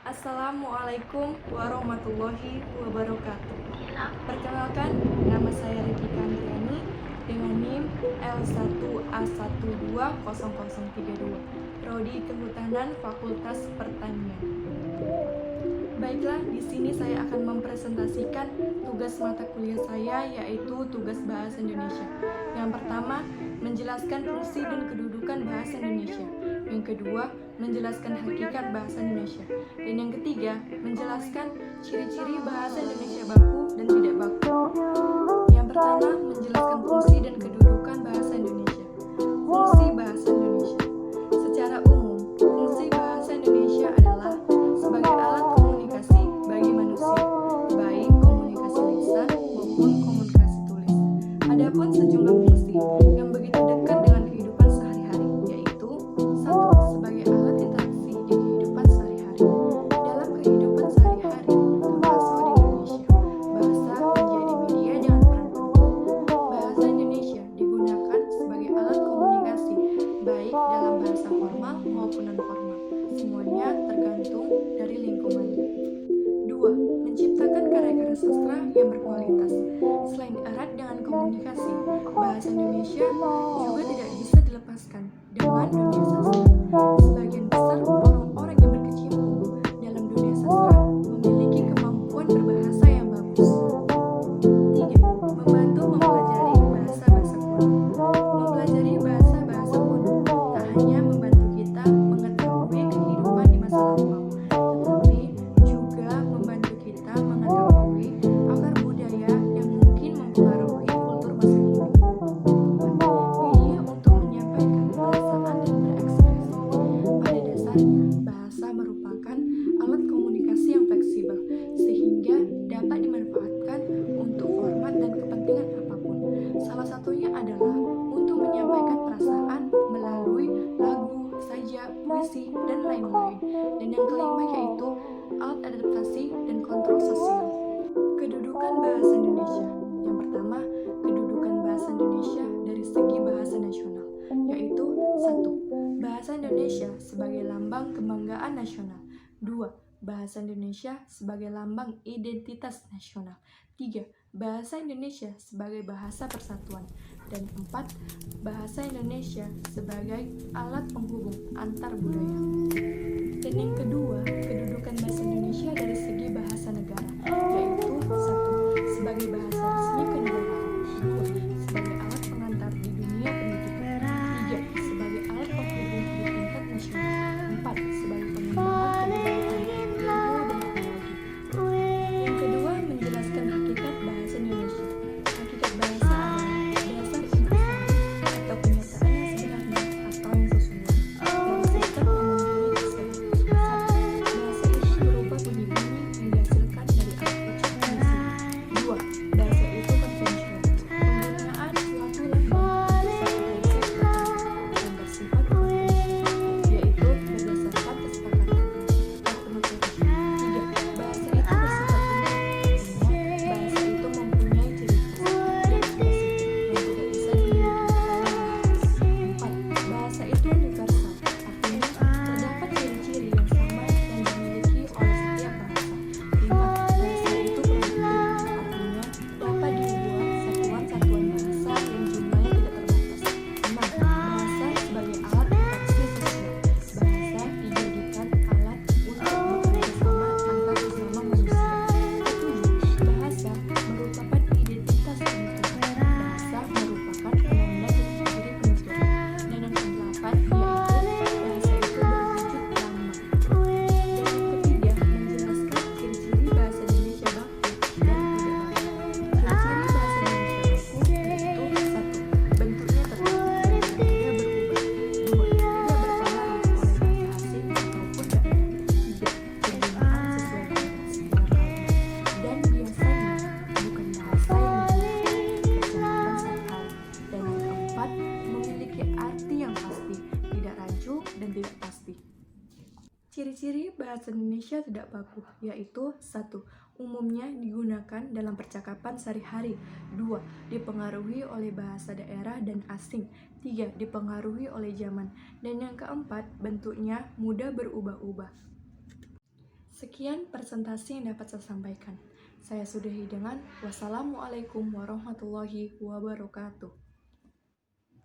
Assalamualaikum warahmatullahi wabarakatuh. Perkenalkan, nama saya Rizky Andriani dengan NIM L1A1200032, Prodi Kehutanan Fakultas Pertanian. Baiklah, di sini saya akan mempresentasikan tugas mata kuliah saya, yaitu tugas Bahasa Indonesia. Yang pertama, menjelaskan fungsi dan kedudukan Bahasa Indonesia. Yang kedua, menjelaskan hakikat Bahasa Indonesia. Dan yang ketiga, menjelaskan ciri-ciri Bahasa Indonesia baku dan tidak baku. Yang pertama, menjelaskan fungsi dan kedudukan Bahasa Indonesia. Fungsi Bahasa Indonesia. Secara umum, fungsi Bahasa Indonesia adalah sebagai alat komunikasi bagi manusia, baik komunikasi lisan maupun komunikasi tulis. Adapun sejumlah fungsi yang begitu dekat dengan kehidupan sehari-hari, yaitu satu, sebagai alat interaksi di kehidupan sehari-hari. Dalam kehidupan sehari-hari, termasuk di Indonesia, bahasa menjadi media dengan peran penting. Bahasa Indonesia digunakan sebagai alat komunikasi, baik dalam bahasa formal maupun non-formal. Semuanya tergantung dari lingkungannya. 2. Menciptakan karya-karya sastra yang berkualitas. Selain erat dengan komunikasi, bahasa Indonesia juga tidak bisa dilepaskan dengan dunia sastra. Sebagian besar orang-orang yang berkecimpung dalam dunia sastra memiliki kemampuan berbahasa yang bagus. 3. Membantu mempelajari bahasa-bahasa kuno. Mempelajari bahasa-bahasa kuno tak hanya membantu kita mengetahui kehidupan di masa lampau, tetapi juga membantu kita mengetahui akar budaya yang mungkin mempengaruhi kultur masa kini. 4. Media untuk menyampaikan perasaan dan berekspresi. Pada dasarnya, bahasa merupakan alat komunikasi yang fleksibel, sehingga dapat dimanfaatkan untuk format dan kepentingan apapun. Salah satunya adalah untuk menyampaikan perasaan melalui lagu, sajak, puisi, dan lain-lain. Dan yang kelima yaitu alat adaptasi dan kontrol sosial. Kedudukan bahasa Indonesia. Yang pertama, kedudukan bahasa Indonesia dari segi bahasa nasional, yaitu 1. Bahasa Indonesia sebagai lambang kebanggaan nasional. 2. Bahasa Indonesia sebagai lambang identitas nasional. 3. Bahasa Indonesia sebagai bahasa persatuan. Dan 4. Bahasa Indonesia sebagai alat penghubung antar budaya. Dan yang kedua, kedudukan bahasa Indonesia dari segi bahasa negara, yaitu 1. Sebagai bahasa resmi kenegaraan. 2. Sebagai alat pengantar di dunia pendidikan. 3. Sebagai alat penghubung di tingkat nasional. 4. Sebagai pengembangan kebudayaan, ilmu, dan teknologi. Yang kedua, menjelaskan hakikat bahasa Indonesia. Hakikat bahasa adalah dasar intisari atau kenyataan yang sebenarnya atau yang sesungguhnya dari sistem yang mumpuni tersebut. 1. Bahasa itu berupa bunyi-bunyi yang dihasilkan dari alat ucapan di sini. 2. Bahasa itu konvensional. Penggunaan suatu lambang berdasarkan konsep tertentu yang bersifat konvensional, yaitu berdasarkan kesepakatan atau penuturan. 3. Bahasa itu bersifat umum, artinya bahasa itu mempunyai ciri khas dan spesifik yang tidak bisa dimiliki oleh mayoritas. 4. Bahasa itu universal, artinya terdapat ciri-ciri yang sama yang dimiliki oleh setiap bahasa. 5. Bahasa itu produktif, artinya dapat dibuat satuan-satuan bahasa yang jumlahnya tidak terbatas. 6. Bahasa sebagai alat interaksi sosial. Bahasa dijadikan alat untuk bekerja sama antar sesama manusia. 7. Bahasa merupakan identitas penutur. Bahasa merupakan penanda jati diri penutur. Dan yang ke-8 yaitu bahasa itu berwujud lambang. Dan yang ketiga, menjelaskan ciri-ciri bahasa Indonesia baku dan tidak baku. Ciri-ciri bahasa Indonesia baku yaitu 1. Bentuknya tetap dan tidak berubah. 2. Tidak berpengaruh oleh bahasa asing ataupun daerah. 3. Penggunaan sesuai konteks dalam kalimat. Dan biasanya bukan bahasa yang digunakan untuk kehidupan sehari-hari. Dan yang keempat, memiliki arti yang pasti, tidak rancu dan tidak pasti. Ciri-ciri bahasa Indonesia tidak baku yaitu 1. Umumnya digunakan dalam percakapan sehari-hari. 2. Dipengaruhi oleh bahasa daerah dan asing. 3. Dipengaruhi oleh zaman. Dan yang keempat, bentuknya mudah berubah-ubah. Sekian presentasi yang dapat saya sampaikan. Saya sudahi dengan wassalamualaikum warahmatullahi wabarakatuh.